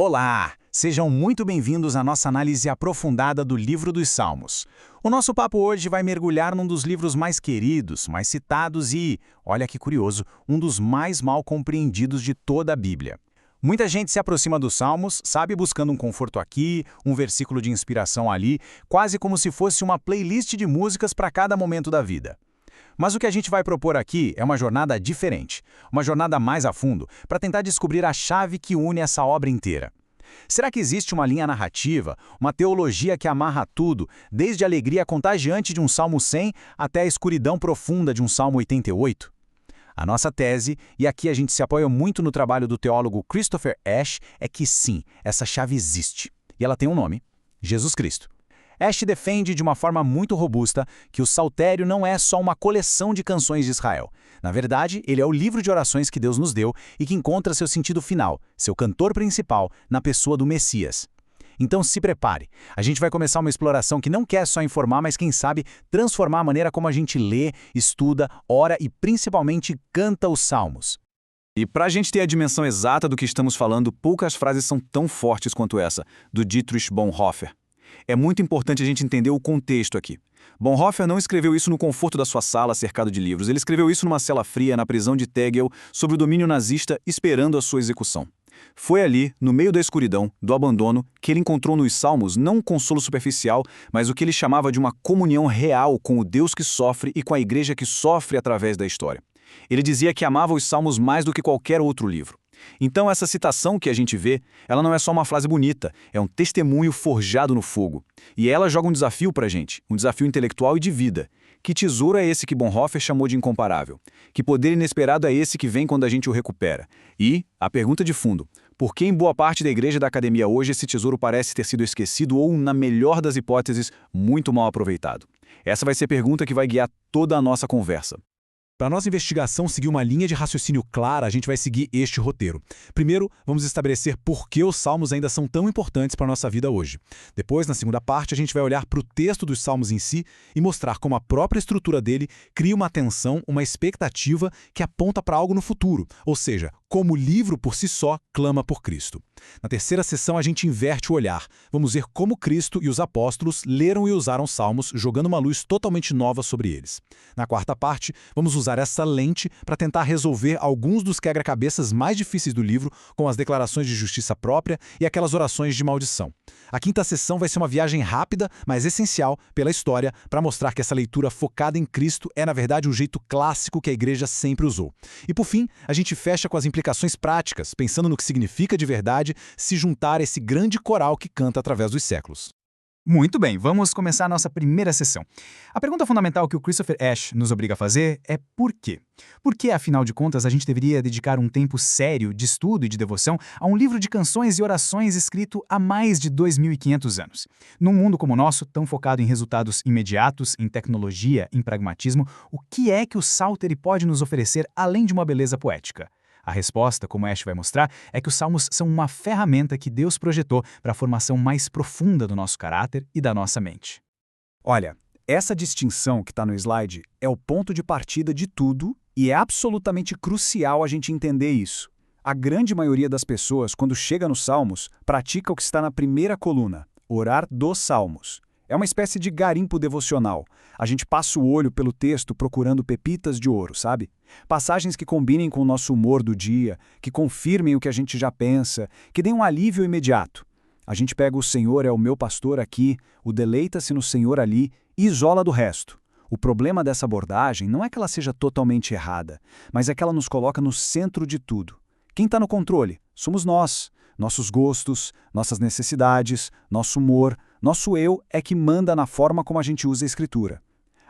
Olá! Sejam muito bem-vindos à nossa análise aprofundada do Livro dos Salmos. O nosso papo hoje vai mergulhar num dos livros mais queridos, mais citados e, olha que curioso, um dos mais mal compreendidos de toda a Bíblia. Muita gente se aproxima dos Salmos, sabe, buscando um conforto aqui, um versículo de inspiração ali, quase como se fosse uma playlist de músicas para cada momento da vida. Mas o que a gente vai propor aqui é uma jornada diferente, uma jornada mais a fundo, para tentar descobrir a chave que une essa obra inteira. Será que existe uma linha narrativa, uma teologia que amarra tudo, desde a alegria contagiante de um Salmo 100 até a escuridão profunda de um Salmo 88? A nossa tese, e aqui a gente se apoia muito no trabalho do teólogo Christopher Ash, é que sim, essa chave existe. E ela tem um nome: Jesus Cristo. Ash defende de uma forma muito robusta que o Saltério não é só uma coleção de canções de Israel. Na verdade, ele é o livro de orações que Deus nos deu e que encontra seu sentido final, seu cantor principal, na pessoa do Messias. Então se prepare. A gente vai começar uma exploração que não quer só informar, mas quem sabe transformar a maneira como a gente lê, estuda, ora e principalmente canta os Salmos. E para a gente ter a dimensão exata do que estamos falando, poucas frases são tão fortes quanto essa, do Dietrich Bonhoeffer. É muito importante a gente entender o contexto aqui. Bonhoeffer não escreveu isso no conforto da sua sala cercado de livros. Ele escreveu isso numa cela fria na prisão de Tegel, sob o domínio nazista, esperando a sua execução. Foi ali, no meio da escuridão, do abandono, que ele encontrou nos Salmos não um consolo superficial, mas o que ele chamava de uma comunhão real com o Deus que sofre e com a igreja que sofre através da história. Ele dizia que amava os Salmos mais do que qualquer outro livro. Então essa citação que a gente vê, ela não é só uma frase bonita, é um testemunho forjado no fogo. E ela joga um desafio pra gente, um desafio intelectual e de vida. Que tesouro é esse que Bonhoeffer chamou de incomparável? Que poder inesperado é esse que vem quando a gente o recupera? E, a pergunta de fundo, por que em boa parte da igreja da academia hoje esse tesouro parece ter sido esquecido ou, na melhor das hipóteses, muito mal aproveitado? Essa vai ser a pergunta que vai guiar toda a nossa conversa. Para a nossa investigação seguir uma linha de raciocínio clara, a gente vai seguir este roteiro. Primeiro, vamos estabelecer por que os Salmos ainda são tão importantes para a nossa vida hoje. Depois, na segunda parte, a gente vai olhar para o texto dos Salmos em si e mostrar como a própria estrutura dele cria uma tensão, uma expectativa que aponta para algo no futuro, ou seja, como o livro por si só clama por Cristo. Na terceira sessão, a gente inverte o olhar. Vamos ver como Cristo e os apóstolos leram e usaram Salmos, jogando uma luz totalmente nova sobre eles. Na quarta parte, vamos usar essa lente para tentar resolver alguns dos quebra-cabeças mais difíceis do livro, com as declarações de justiça própria e aquelas orações de maldição. A quinta sessão vai ser uma viagem rápida, mas essencial, pela história, para mostrar que essa leitura focada em Cristo é, na verdade, um jeito clássico que a igreja sempre usou. E, por fim, a gente fecha com as implicações práticas, pensando no que significa de verdade se juntar a esse grande coral que canta através dos séculos. Muito bem, vamos começar a nossa primeira sessão. A pergunta fundamental que o Christopher Ash nos obriga a fazer é por quê? Por que, afinal de contas, a gente deveria dedicar um tempo sério de estudo e de devoção a um livro de canções e orações escrito há mais de 2.500 anos? Num mundo como o nosso, tão focado em resultados imediatos, em tecnologia, em pragmatismo, o que é que o Psaltery pode nos oferecer além de uma beleza poética? A resposta, como Ash vai mostrar, é que os Salmos são uma ferramenta que Deus projetou para a formação mais profunda do nosso caráter e da nossa mente. Olha, essa distinção que está no slide é o ponto de partida de tudo e é absolutamente crucial a gente entender isso. A grande maioria das pessoas, quando chega nos Salmos, pratica o que está na primeira coluna, orar dos Salmos. É uma espécie de garimpo devocional. A gente passa o olho pelo texto procurando pepitas de ouro, sabe? Passagens que combinem com o nosso humor do dia, que confirmem o que a gente já pensa, que deem um alívio imediato. A gente pega o Senhor é o meu pastor aqui, o deleita-se no Senhor ali e isola do resto. O problema dessa abordagem não é que ela seja totalmente errada, mas é que ela nos coloca no centro de tudo. Quem está no controle? Somos nós. Nossos gostos, nossas necessidades, nosso humor, nosso eu é que manda na forma como a gente usa a Escritura.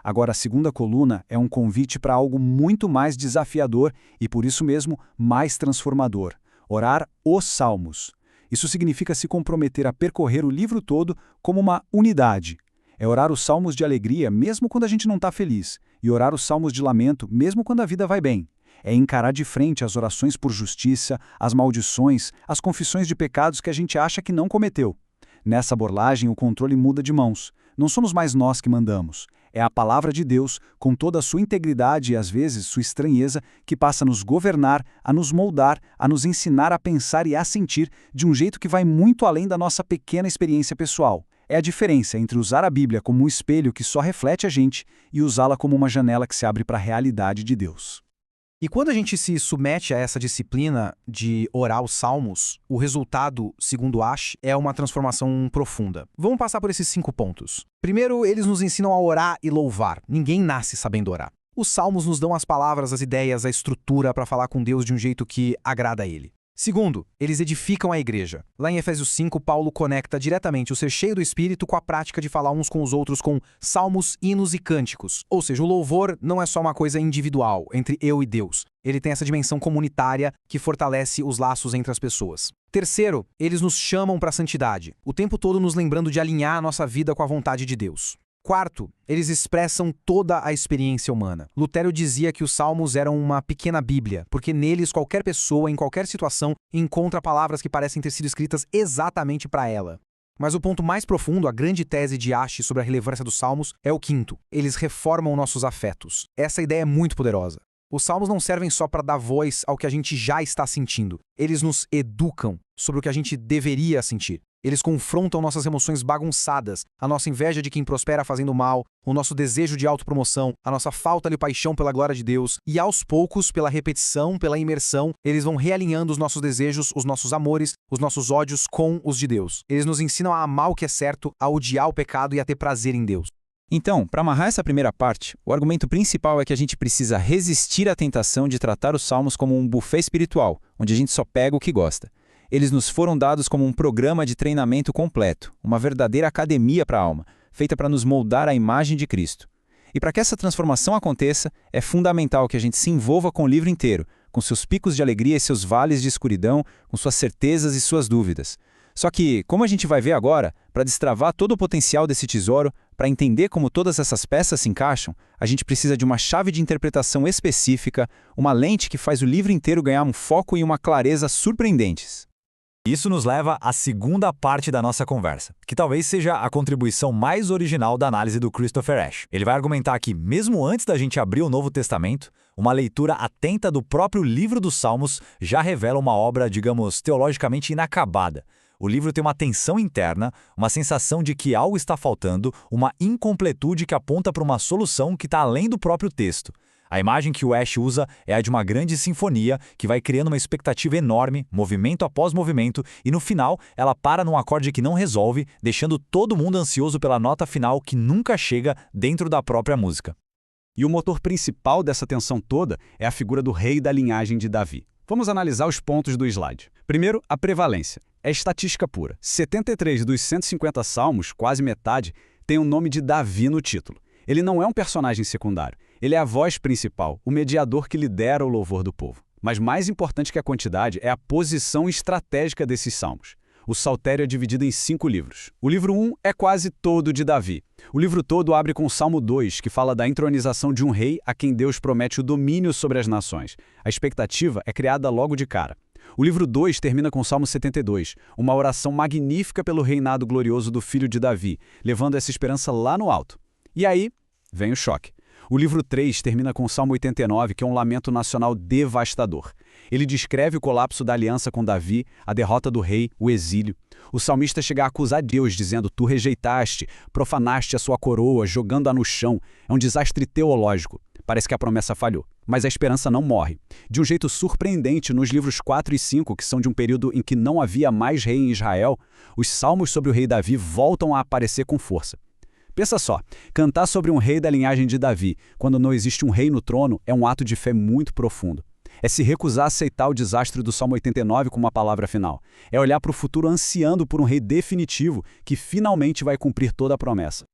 Agora, a segunda coluna é um convite para algo muito mais desafiador e, por isso mesmo, mais transformador: orar os Salmos. Isso significa se comprometer a percorrer o livro todo como uma unidade. É orar os salmos de alegria mesmo quando a gente não está feliz, e orar os salmos de lamento mesmo quando a vida vai bem. É encarar de frente as orações por justiça, as maldições, as confissões de pecados que a gente acha que não cometeu. Nessa abordagem, o controle muda de mãos. Não somos mais nós que mandamos. É a palavra de Deus, com toda a sua integridade e às vezes sua estranheza, que passa a nos governar, a nos moldar, a nos ensinar a pensar e a sentir de um jeito que vai muito além da nossa pequena experiência pessoal. É a diferença entre usar a Bíblia como um espelho que só reflete a gente e usá-la como uma janela que se abre para a realidade de Deus. E quando a gente se submete a essa disciplina de orar os salmos, o resultado, segundo Ash, é uma transformação profunda. Vamos passar por esses 5 pontos. Primeiro, eles nos ensinam a orar e louvar. Ninguém nasce sabendo orar. Os salmos nos dão as palavras, as ideias, a estrutura para falar com Deus de um jeito que agrada a Ele. Segundo, eles edificam a igreja. Lá em Efésios 5, Paulo conecta diretamente o ser cheio do Espírito com a prática de falar uns com os outros com salmos, hinos e cânticos. Ou seja, o louvor não é só uma coisa individual, entre eu e Deus. Ele tem essa dimensão comunitária que fortalece os laços entre as pessoas. Terceiro, eles nos chamam para a santidade, o tempo todo nos lembrando de alinhar a nossa vida com a vontade de Deus. Quarto, eles expressam toda a experiência humana. Lutero dizia que os salmos eram uma pequena Bíblia, porque neles qualquer pessoa, em qualquer situação, encontra palavras que parecem ter sido escritas exatamente para ela. Mas o ponto mais profundo, a grande tese de Ash sobre a relevância dos salmos, é o quinto. Eles reformam nossos afetos. Essa ideia é muito poderosa. Os salmos não servem só para dar voz ao que a gente já está sentindo. Eles nos educam sobre o que a gente deveria sentir. Eles confrontam nossas emoções bagunçadas, a nossa inveja de quem prospera fazendo mal, o nosso desejo de autopromoção, a nossa falta de paixão pela glória de Deus, e aos poucos, pela repetição, pela imersão, eles vão realinhando os nossos desejos, os nossos amores, os nossos ódios com os de Deus. Eles nos ensinam a amar o que é certo, a odiar o pecado e a ter prazer em Deus. Então, para amarrar essa primeira parte, o argumento principal é que a gente precisa resistir à tentação de tratar os salmos como um buffet espiritual, onde a gente só pega o que gosta. Eles nos foram dados como um programa de treinamento completo, uma verdadeira academia para a alma, feita para nos moldar à imagem de Cristo. E para que essa transformação aconteça, é fundamental que a gente se envolva com o livro inteiro, com seus picos de alegria e seus vales de escuridão, com suas certezas e suas dúvidas. Só que, como a gente vai ver agora, para destravar todo o potencial desse tesouro, para entender como todas essas peças se encaixam, a gente precisa de uma chave de interpretação específica, uma lente que faz o livro inteiro ganhar um foco e uma clareza surpreendentes. Isso nos leva à segunda parte da nossa conversa, que talvez seja a contribuição mais original da análise do Christopher Ash. Ele vai argumentar que, mesmo antes da gente abrir o Novo Testamento, uma leitura atenta do próprio livro dos Salmos já revela uma obra, digamos, teologicamente inacabada. O livro tem uma tensão interna, uma sensação de que algo está faltando, uma incompletude que aponta para uma solução que está além do próprio texto. A imagem que o Ash usa é a de uma grande sinfonia que vai criando uma expectativa enorme, movimento após movimento, e no final ela para num acorde que não resolve, deixando todo mundo ansioso pela nota final que nunca chega dentro da própria música. E o motor principal dessa tensão toda é a figura do rei da linhagem de Davi. Vamos analisar os pontos do slide. Primeiro, a prevalência. É estatística pura. 73 dos 150 salmos, quase metade, tem o nome de Davi no título. Ele não é um personagem secundário. Ele é a voz principal, o mediador que lidera o louvor do povo. Mas mais importante que a quantidade é a posição estratégica desses salmos. O Saltério é dividido em 5 livros. O livro 1 é quase todo de Davi. O livro todo abre com o Salmo 2, que fala da entronização de um rei a quem Deus promete o domínio sobre as nações. A expectativa é criada logo de cara. O livro 2 termina com o Salmo 72, uma oração magnífica pelo reinado glorioso do filho de Davi, levando essa esperança lá no alto. E aí, vem o choque. O livro 3 termina com o Salmo 89, que é um lamento nacional devastador. Ele descreve o colapso da aliança com Davi, a derrota do rei, o exílio. O salmista chega a acusar Deus, dizendo: "Tu rejeitaste, profanaste a sua coroa, jogando-a no chão." É um desastre teológico. Parece que a promessa falhou. Mas a esperança não morre. De um jeito surpreendente, nos livros 4 e 5, que são de um período em que não havia mais rei em Israel, os salmos sobre o rei Davi voltam a aparecer com força. Pensa só, cantar sobre um rei da linhagem de Davi, quando não existe um rei no trono, é um ato de fé muito profundo. É se recusar a aceitar o desastre do Salmo 89 como uma palavra final. É olhar para o futuro ansiando por um rei definitivo que finalmente vai cumprir toda a promessa.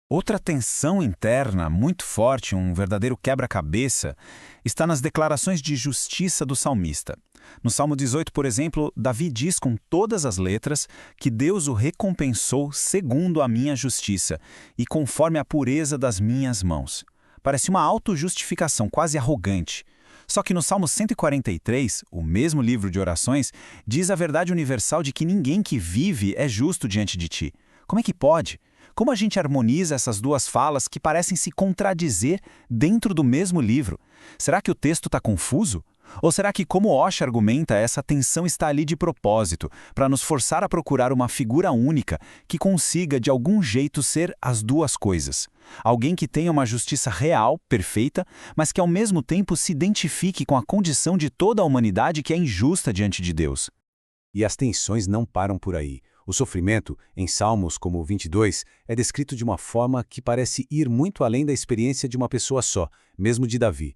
Outra tensão interna muito forte, um verdadeiro quebra-cabeça, está nas declarações de justiça do salmista. No Salmo 18, por exemplo, Davi diz com todas as letras que Deus o recompensou segundo a minha justiça e conforme a pureza das minhas mãos. Parece uma autojustificação quase arrogante. Só que no Salmo 143, o mesmo livro de orações, diz a verdade universal de que ninguém que vive é justo diante de ti. Como é que pode? Como a gente harmoniza essas duas falas que parecem se contradizer dentro do mesmo livro? Será que o texto está confuso? Ou será que, como Osho argumenta, essa tensão está ali de propósito, para nos forçar a procurar uma figura única que consiga, de algum jeito, ser as duas coisas? Alguém que tenha uma justiça real, perfeita, mas que ao mesmo tempo se identifique com a condição de toda a humanidade que é injusta diante de Deus. E as tensões não param por aí. O sofrimento, em Salmos como o 22, é descrito de uma forma que parece ir muito além da experiência de uma pessoa só, mesmo de Davi.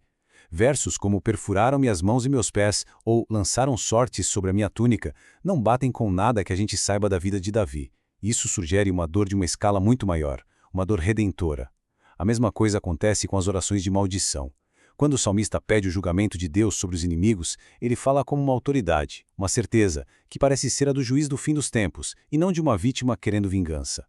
Versos como perfuraram-me as mãos e meus pés ou lançaram sortes sobre a minha túnica não batem com nada que a gente saiba da vida de Davi. Isso sugere uma dor de uma escala muito maior, uma dor redentora. A mesma coisa acontece com as orações de maldição. Quando o salmista pede o julgamento de Deus sobre os inimigos, ele fala como uma autoridade, uma certeza, que parece ser a do juiz do fim dos tempos, e não de uma vítima querendo vingança.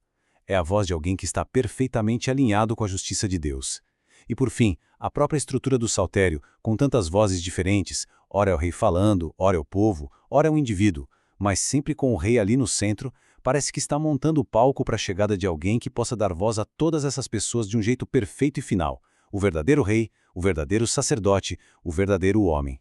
É a voz de alguém que está perfeitamente alinhado com a justiça de Deus. E por fim, a própria estrutura do saltério, com tantas vozes diferentes, ora é o rei falando, ora é o povo, ora é um indivíduo, mas sempre com o rei ali no centro, parece que está montando o palco para a chegada de alguém que possa dar voz a todas essas pessoas de um jeito perfeito e final. O verdadeiro rei, o verdadeiro sacerdote, o verdadeiro homem.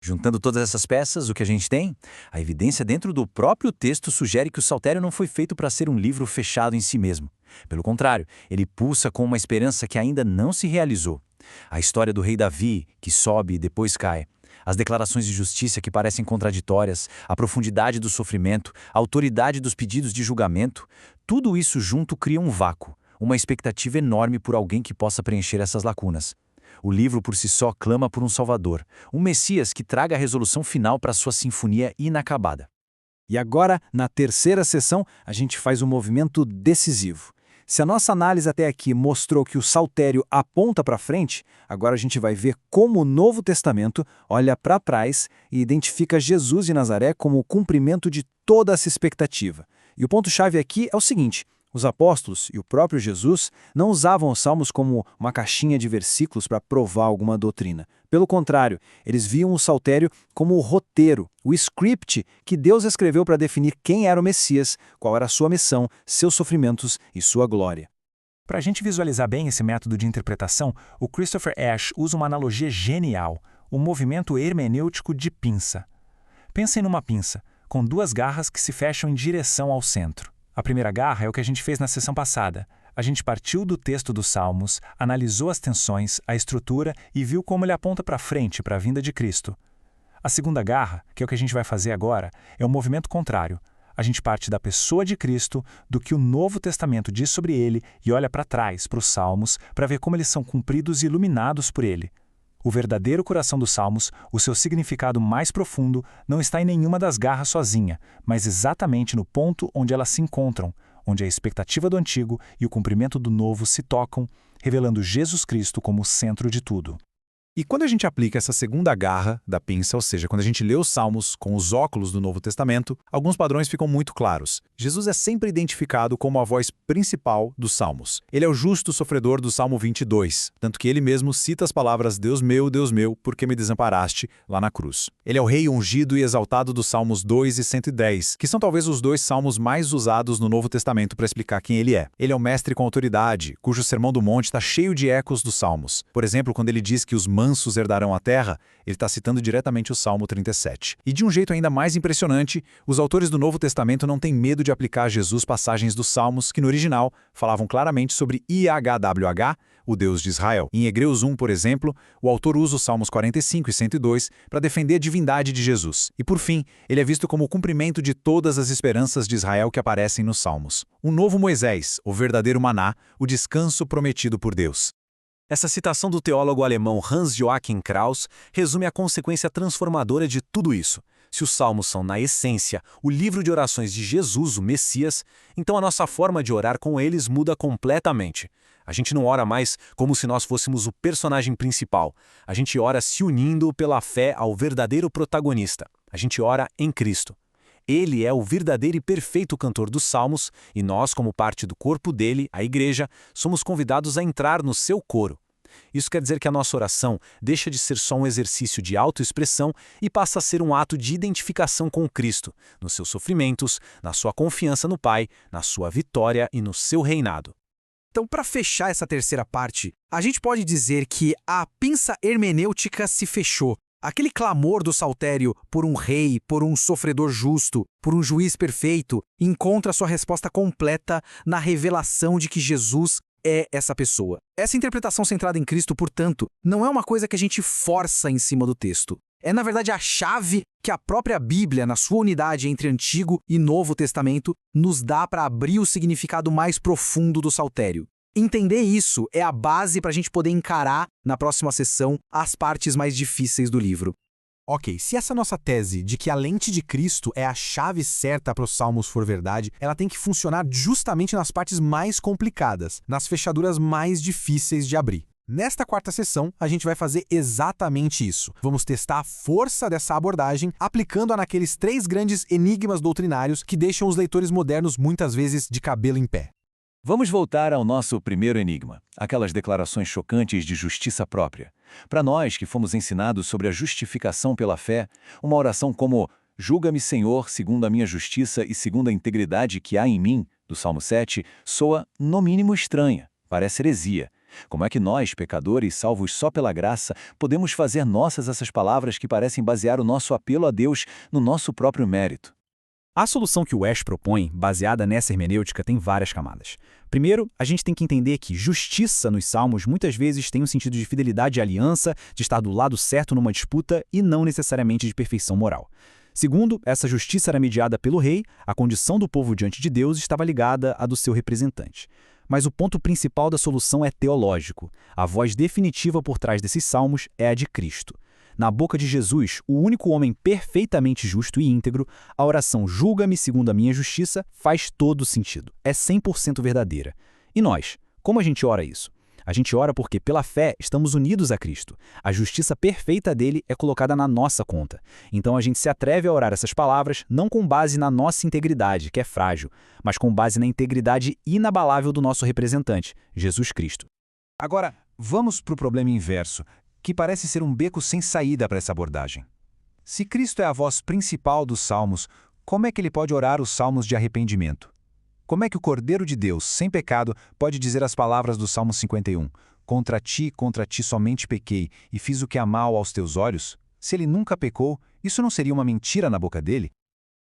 Juntando todas essas peças, o que a gente tem? A evidência dentro do próprio texto sugere que o Saltério não foi feito para ser um livro fechado em si mesmo. Pelo contrário, ele pulsa com uma esperança que ainda não se realizou. A história do rei Davi, que sobe e depois cai. As declarações de justiça que parecem contraditórias, a profundidade do sofrimento, a autoridade dos pedidos de julgamento, tudo isso junto cria um vácuo, uma expectativa enorme por alguém que possa preencher essas lacunas. O livro por si só clama por um Salvador, um Messias que traga a resolução final para sua sinfonia inacabada. E agora, na terceira sessão, a gente faz um movimento decisivo. Se a nossa análise até aqui mostrou que o saltério aponta para frente, agora a gente vai ver como o Novo Testamento olha para trás e identifica Jesus de Nazaré como o cumprimento de toda essa expectativa. E o ponto-chave aqui é o seguinte: os apóstolos e o próprio Jesus não usavam os salmos como uma caixinha de versículos para provar alguma doutrina. Pelo contrário, eles viam o saltério como o roteiro, o script que Deus escreveu para definir quem era o Messias, qual era a sua missão, seus sofrimentos e sua glória. Para a gente visualizar bem esse método de interpretação, o Christopher Ash usa uma analogia genial, o movimento hermenêutico de pinça. Pensem numa pinça, com duas garras que se fecham em direção ao centro. A primeira garra é o que a gente fez na sessão passada. A gente partiu do texto dos Salmos, analisou as tensões, a estrutura e viu como ele aponta para frente, para a vinda de Cristo. A segunda garra, que é o que a gente vai fazer agora, é o movimento contrário. A gente parte da pessoa de Cristo, do que o Novo Testamento diz sobre ele e olha para trás, para os Salmos, para ver como eles são cumpridos e iluminados por ele. O verdadeiro coração dos Salmos, o seu significado mais profundo, não está em nenhuma das garras sozinha, mas exatamente no ponto onde elas se encontram, onde a expectativa do antigo e o cumprimento do novo se tocam, revelando Jesus Cristo como o centro de tudo. E quando a gente aplica essa segunda garra da pinça, ou seja, quando a gente lê os Salmos com os óculos do Novo Testamento, alguns padrões ficam muito claros. Jesus é sempre identificado como a voz principal dos Salmos. Ele é o justo sofredor do Salmo 22, tanto que ele mesmo cita as palavras Deus meu, por que me desamparaste?", lá na cruz. Ele é o rei ungido e exaltado dos Salmos 2 e 110, que são talvez os dois salmos mais usados no Novo Testamento para explicar quem ele é. Ele é o mestre com autoridade, cujo Sermão do Monte está cheio de ecos dos Salmos. Por exemplo, quando ele diz que os mansos herdarão a terra, ele está citando diretamente o Salmo 37. E de um jeito ainda mais impressionante, os autores do Novo Testamento não têm medo de aplicar a Jesus passagens dos Salmos que no original falavam claramente sobre IHWH, o Deus de Israel. Em Hebreus 1, por exemplo, o autor usa os Salmos 45 e 102 para defender a divindade de Jesus. E por fim, ele é visto como o cumprimento de todas as esperanças de Israel que aparecem nos Salmos. Um novo Moisés, o verdadeiro maná, o descanso prometido por Deus. Essa citação do teólogo alemão Hans-Joachim Kraus resume a consequência transformadora de tudo isso. Se os Salmos são, na essência, o livro de orações de Jesus, o Messias, então a nossa forma de orar com eles muda completamente. A gente não ora mais como se nós fôssemos o personagem principal. A gente ora se unindo pela fé ao verdadeiro protagonista. A gente ora em Cristo. Ele é o verdadeiro e perfeito cantor dos Salmos, e nós, como parte do corpo dele, a Igreja, somos convidados a entrar no seu coro. Isso quer dizer que a nossa oração deixa de ser só um exercício de autoexpressão e passa a ser um ato de identificação com Cristo, nos seus sofrimentos, na sua confiança no Pai, na sua vitória e no seu reinado. Então, para fechar essa terceira parte, a gente pode dizer que a pinça hermenêutica se fechou. Aquele clamor do saltério por um rei, por um sofredor justo, por um juiz perfeito, encontra sua resposta completa na revelação de que Jesus é essa pessoa. Essa interpretação centrada em Cristo, portanto, não é uma coisa que a gente força em cima do texto. É, na verdade, a chave que a própria Bíblia, na sua unidade entre Antigo e Novo Testamento, nos dá para abrir o significado mais profundo do saltério. Entender isso é a base para a gente poder encarar, na próxima sessão, as partes mais difíceis do livro. Ok, se essa nossa tese de que a lente de Cristo é a chave certa para os Salmos for verdade, ela tem que funcionar justamente nas partes mais complicadas, nas fechaduras mais difíceis de abrir. Nesta quarta sessão, a gente vai fazer exatamente isso. Vamos testar a força dessa abordagem, aplicando-a naqueles 3 grandes enigmas doutrinários que deixam os leitores modernos muitas vezes de cabelo em pé. Vamos voltar ao nosso primeiro enigma, aquelas declarações chocantes de justiça própria. Para nós que fomos ensinados sobre a justificação pela fé, uma oração como "Julga-me, Senhor, segundo a minha justiça e segundo a integridade que há em mim", do Salmo 7, soa no mínimo estranha, parece heresia. Como é que nós, pecadores salvos só pela graça, podemos fazer nossas essas palavras que parecem basear o nosso apelo a Deus no nosso próprio mérito? A solução que o Ash propõe, baseada nessa hermenêutica, tem várias camadas. Primeiro, a gente tem que entender que justiça nos Salmos muitas vezes tem um sentido de fidelidade à aliança, de estar do lado certo numa disputa e não necessariamente de perfeição moral. Segundo, essa justiça era mediada pelo rei, a condição do povo diante de Deus estava ligada à do seu representante. Mas o ponto principal da solução é teológico. A voz definitiva por trás desses salmos é a de Cristo. Na boca de Jesus, o único homem perfeitamente justo e íntegro, a oração "Julga-me segundo a minha justiça" faz todo sentido. É 100% verdadeira. E nós, como a gente ora isso? A gente ora porque, pela fé, estamos unidos a Cristo. A justiça perfeita dele é colocada na nossa conta. Então a gente se atreve a orar essas palavras não com base na nossa integridade, que é frágil, mas com base na integridade inabalável do nosso representante, Jesus Cristo. Agora, vamos para o problema inverso, que parece ser um beco sem saída para essa abordagem. Se Cristo é a voz principal dos Salmos, como é que ele pode orar os salmos de arrependimento? Como é que o Cordeiro de Deus, sem pecado, pode dizer as palavras do Salmo 51, contra ti somente pequei, e fiz o que é mal aos teus olhos"? Se ele nunca pecou, isso não seria uma mentira na boca dele?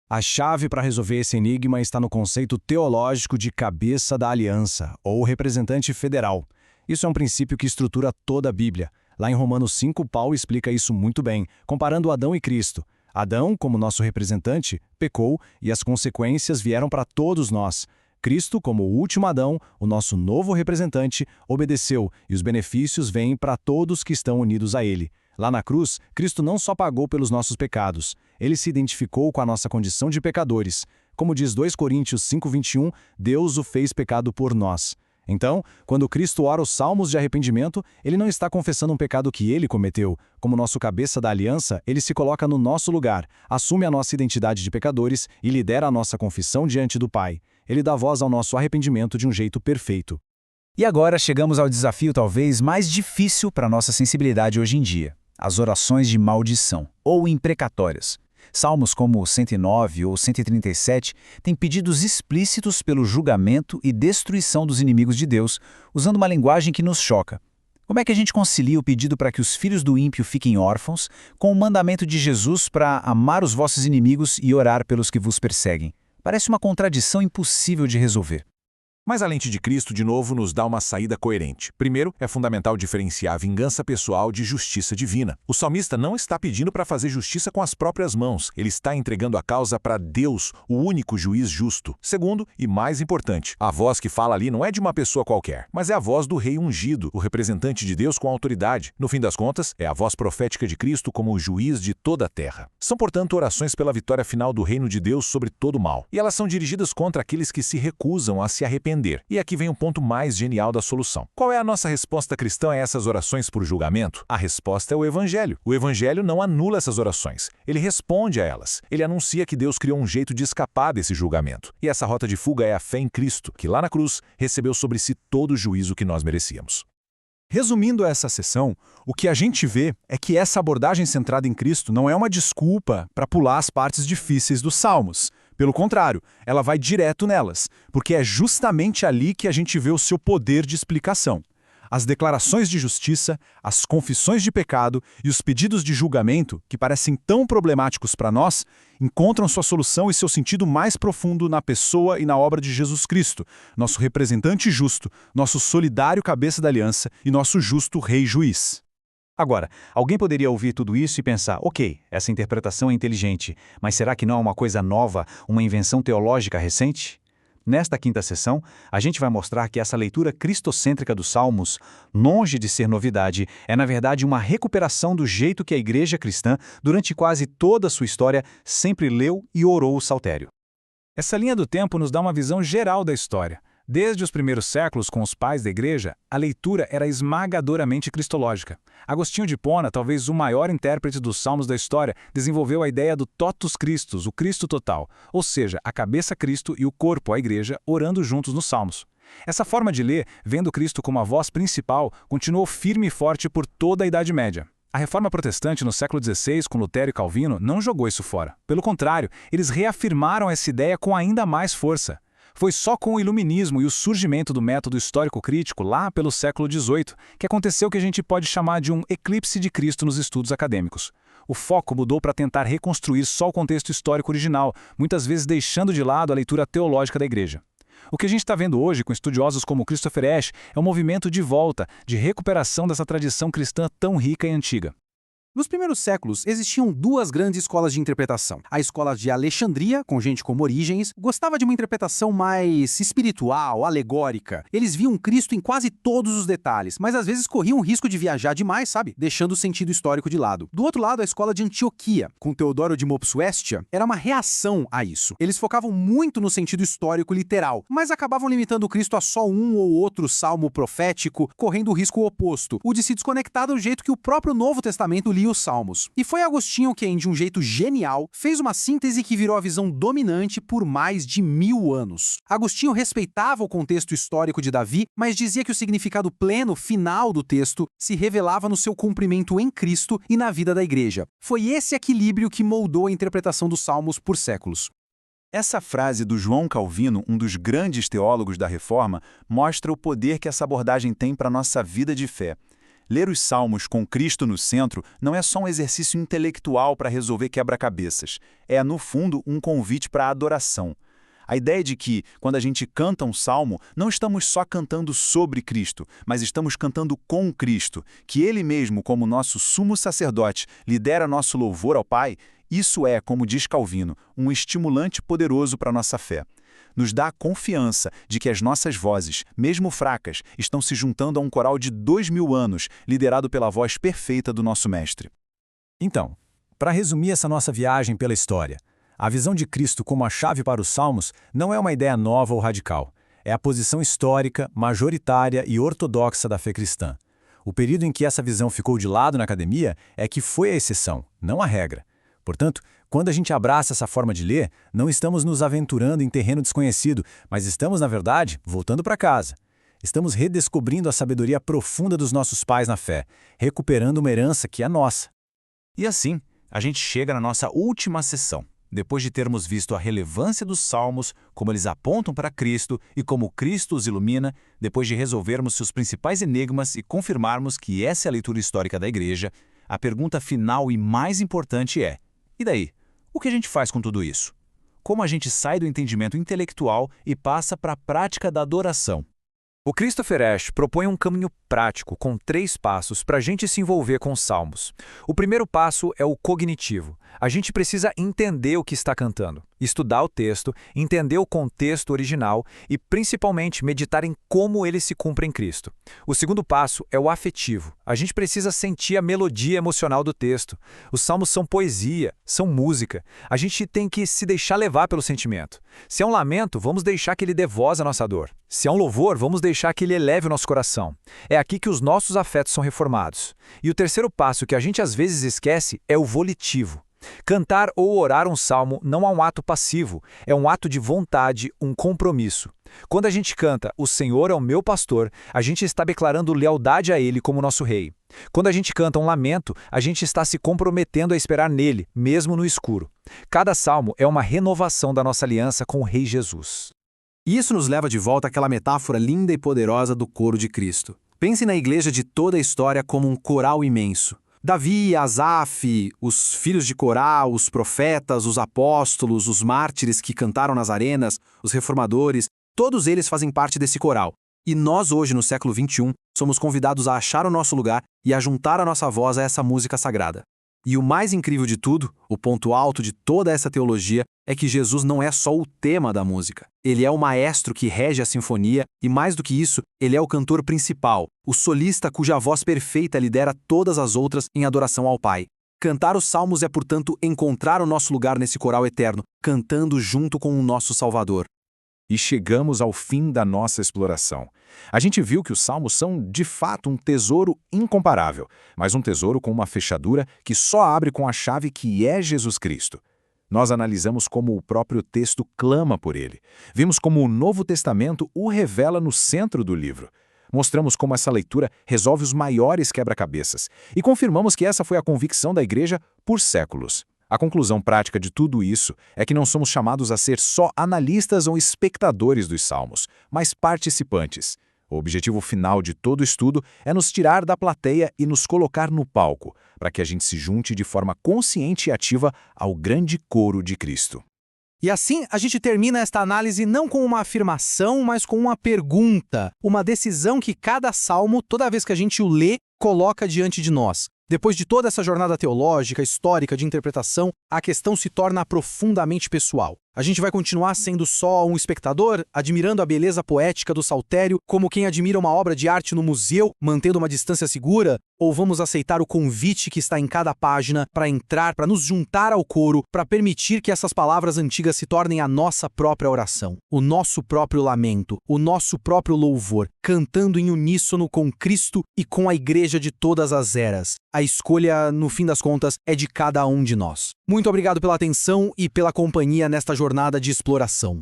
A chave para resolver esse enigma está no conceito teológico de cabeça da aliança, ou representante federal. Isso é um princípio que estrutura toda a Bíblia. Lá em Romanos 5, Paulo explica isso muito bem, comparando Adão e Cristo. Adão, como nosso representante, pecou e as consequências vieram para todos nós. Cristo, como o último Adão, o nosso novo representante, obedeceu e os benefícios vêm para todos que estão unidos a ele. Lá na cruz, Cristo não só pagou pelos nossos pecados, ele se identificou com a nossa condição de pecadores. Como diz 2 Coríntios 5:21, Deus o fez pecado por nós. Então, quando Cristo ora os salmos de arrependimento, ele não está confessando um pecado que ele cometeu. Como nosso cabeça da aliança, ele se coloca no nosso lugar, assume a nossa identidade de pecadores e lidera a nossa confissão diante do Pai. Ele dá voz ao nosso arrependimento de um jeito perfeito. E agora chegamos ao desafio talvez mais difícil para a nossa sensibilidade hoje em dia: as orações de maldição, ou imprecatórias. Salmos como 109 ou 137 têm pedidos explícitos pelo julgamento e destruição dos inimigos de Deus, usando uma linguagem que nos choca. Como é que a gente concilia o pedido para que os filhos do ímpio fiquem órfãos com o mandamento de Jesus para amar os vossos inimigos e orar pelos que vos perseguem? Parece uma contradição impossível de resolver. Mas a lente de Cristo, de novo, nos dá uma saída coerente. Primeiro, é fundamental diferenciar a vingança pessoal de justiça divina. O salmista não está pedindo para fazer justiça com as próprias mãos. Ele está entregando a causa para Deus, o único juiz justo. Segundo, e mais importante, a voz que fala ali não é de uma pessoa qualquer, mas é a voz do rei ungido, o representante de Deus com autoridade. No fim das contas, é a voz profética de Cristo como o juiz de toda a terra. São, portanto, orações pela vitória final do reino de Deus sobre todo o mal. E elas são dirigidas contra aqueles que se recusam a se arrepender. E aqui vem um ponto mais genial da solução. Qual é a nossa resposta cristã a essas orações por julgamento? A resposta é o Evangelho. O Evangelho não anula essas orações. Ele responde a elas. Ele anuncia que Deus criou um jeito de escapar desse julgamento. E essa rota de fuga é a fé em Cristo, que lá na cruz recebeu sobre si todo o juízo que nós merecíamos. Resumindo essa sessão, o que a gente vê é que essa abordagem centrada em Cristo não é uma desculpa para pular as partes difíceis dos Salmos. Pelo contrário, ela vai direto nelas, porque é justamente ali que a gente vê o seu poder de explicação. As declarações de justiça, as confissões de pecado e os pedidos de julgamento, que parecem tão problemáticos para nós, encontram sua solução e seu sentido mais profundo na pessoa e na obra de Jesus Cristo, nosso representante justo, nosso solidário cabeça da aliança e nosso justo rei juiz. Agora, alguém poderia ouvir tudo isso e pensar, ok, essa interpretação é inteligente, mas será que não é uma coisa nova, uma invenção teológica recente? Nesta quinta sessão, a gente vai mostrar que essa leitura cristocêntrica dos Salmos, longe de ser novidade, é na verdade uma recuperação do jeito que a igreja cristã, durante quase toda a sua história, sempre leu e orou o saltério. Essa linha do tempo nos dá uma visão geral da história. Desde os primeiros séculos com os pais da igreja, a leitura era esmagadoramente cristológica. Agostinho de Hipona, talvez o maior intérprete dos salmos da história, desenvolveu a ideia do totus Christus, o Cristo total, ou seja, a cabeça Cristo e o corpo, a igreja, orando juntos nos salmos. Essa forma de ler, vendo Cristo como a voz principal, continuou firme e forte por toda a Idade Média. A Reforma Protestante no século XVI, com Lutero e Calvino, não jogou isso fora. Pelo contrário, eles reafirmaram essa ideia com ainda mais força. Foi só com o Iluminismo e o surgimento do método histórico-crítico lá pelo século XVIII que aconteceu o que a gente pode chamar de um eclipse de Cristo nos estudos acadêmicos. O foco mudou para tentar reconstruir só o contexto histórico original, muitas vezes deixando de lado a leitura teológica da igreja. O que a gente está vendo hoje com estudiosos como Christopher Ash é um movimento de volta, de recuperação dessa tradição cristã tão rica e antiga. Nos primeiros séculos, existiam duas grandes escolas de interpretação. A escola de Alexandria, com gente como Orígenes, gostava de uma interpretação mais espiritual, alegórica. Eles viam Cristo em quase todos os detalhes, mas às vezes corriam o risco de viajar demais, sabe? Deixando o sentido histórico de lado. Do outro lado, a escola de Antioquia, com Teodoro de Mopsuestia, era uma reação a isso. Eles focavam muito no sentido histórico literal, mas acabavam limitando o Cristo a só um ou outro salmo profético, correndo o risco oposto, o de se desconectar do jeito que o próprio Novo Testamento lia os Salmos. E foi Agostinho quem, de um jeito genial, fez uma síntese que virou a visão dominante por mais de 1000 anos. Agostinho respeitava o contexto histórico de Davi, mas dizia que o significado pleno, final do texto, se revelava no seu cumprimento em Cristo e na vida da igreja. Foi esse equilíbrio que moldou a interpretação dos Salmos por séculos. Essa frase do João Calvino, um dos grandes teólogos da Reforma, mostra o poder que essa abordagem tem para a nossa vida de fé. Ler os Salmos com Cristo no centro não é só um exercício intelectual para resolver quebra-cabeças. É, no fundo, um convite para a adoração. A ideia de que, quando a gente canta um salmo, não estamos só cantando sobre Cristo, mas estamos cantando com Cristo, que Ele mesmo, como nosso sumo sacerdote, lidera nosso louvor ao Pai, isso é, como diz Calvino, um estimulante poderoso para a nossa fé. Nos dá a confiança de que as nossas vozes, mesmo fracas, estão se juntando a um coral de 2000 anos, liderado pela voz perfeita do nosso Mestre. Então, para resumir essa nossa viagem pela história, a visão de Cristo como a chave para os Salmos não é uma ideia nova ou radical. É a posição histórica, majoritária e ortodoxa da fé cristã. O período em que essa visão ficou de lado na academia é que foi a exceção, não a regra. Portanto, quando a gente abraça essa forma de ler, não estamos nos aventurando em terreno desconhecido, mas estamos, na verdade, voltando para casa. Estamos redescobrindo a sabedoria profunda dos nossos pais na fé, recuperando uma herança que é nossa. E assim, a gente chega na nossa última sessão, depois de termos visto a relevância dos Salmos, como eles apontam para Cristo e como Cristo os ilumina, depois de resolvermos seus principais enigmas e confirmarmos que essa é a leitura histórica da Igreja, a pergunta final e mais importante é: e daí? O que a gente faz com tudo isso? Como a gente sai do entendimento intelectual e passa para a prática da adoração? O Christopher Ash propõe um caminho prático com 3 passos para a gente se envolver com os Salmos. O primeiro passo é o cognitivo. A gente precisa entender o que está cantando, estudar o texto, entender o contexto original e, principalmente, meditar em como ele se cumpre em Cristo. O segundo passo é o afetivo. A gente precisa sentir a melodia emocional do texto. Os Salmos são poesia, são música. A gente tem que se deixar levar pelo sentimento. Se é um lamento, vamos deixar que ele dê voz à nossa dor. Se é um louvor, vamos deixar que ele eleve o nosso coração. É aqui que os nossos afetos são reformados. E o terceiro passo que a gente às vezes esquece é o volitivo. Cantar ou orar um salmo não é um ato passivo, é um ato de vontade, um compromisso. Quando a gente canta "O Senhor é o meu pastor", a gente está declarando lealdade a Ele como nosso rei. Quando a gente canta um lamento, a gente está se comprometendo a esperar nele, mesmo no escuro. Cada salmo é uma renovação da nossa aliança com o Rei Jesus. E isso nos leva de volta àquela metáfora linda e poderosa do coro de Cristo. Pense na igreja de toda a história como um coral imenso. Davi, Asaf, os filhos de Corá, os profetas, os apóstolos, os mártires que cantaram nas arenas, os reformadores, todos eles fazem parte desse coral. E nós hoje, no século XXI, somos convidados a achar o nosso lugar e a juntar a nossa voz a essa música sagrada. E o mais incrível de tudo, o ponto alto de toda essa teologia, é que Jesus não é só o tema da música. Ele é o maestro que rege a sinfonia e, mais do que isso, ele é o cantor principal, o solista cuja voz perfeita lidera todas as outras em adoração ao Pai. Cantar os salmos é, portanto, encontrar o nosso lugar nesse coral eterno, cantando junto com o nosso Salvador. E chegamos ao fim da nossa exploração. A gente viu que os salmos são, de fato, um tesouro incomparável, mas um tesouro com uma fechadura que só abre com a chave que é Jesus Cristo. Nós analisamos como o próprio texto clama por ele. Vimos como o Novo Testamento o revela no centro do livro. Mostramos como essa leitura resolve os maiores quebra-cabeças e confirmamos que essa foi a convicção da Igreja por séculos. A conclusão prática de tudo isso é que não somos chamados a ser só analistas ou espectadores dos salmos, mas participantes. O objetivo final de todo estudo é nos tirar da plateia e nos colocar no palco, para que a gente se junte de forma consciente e ativa ao grande coro de Cristo. E assim, a gente termina esta análise não com uma afirmação, mas com uma pergunta, uma decisão que cada salmo, toda vez que a gente o lê, coloca diante de nós. Depois de toda essa jornada teológica, histórica, de interpretação, a questão se torna profundamente pessoal. A gente vai continuar sendo só um espectador, admirando a beleza poética do saltério, como quem admira uma obra de arte no museu, mantendo uma distância segura? Ou vamos aceitar o convite que está em cada página para entrar, para nos juntar ao coro, para permitir que essas palavras antigas se tornem a nossa própria oração, o nosso próprio lamento, o nosso próprio louvor, cantando em uníssono com Cristo e com a Igreja de todas as eras? A escolha, no fim das contas, é de cada um de nós. Muito obrigado pela atenção e pela companhia nesta jornada de exploração.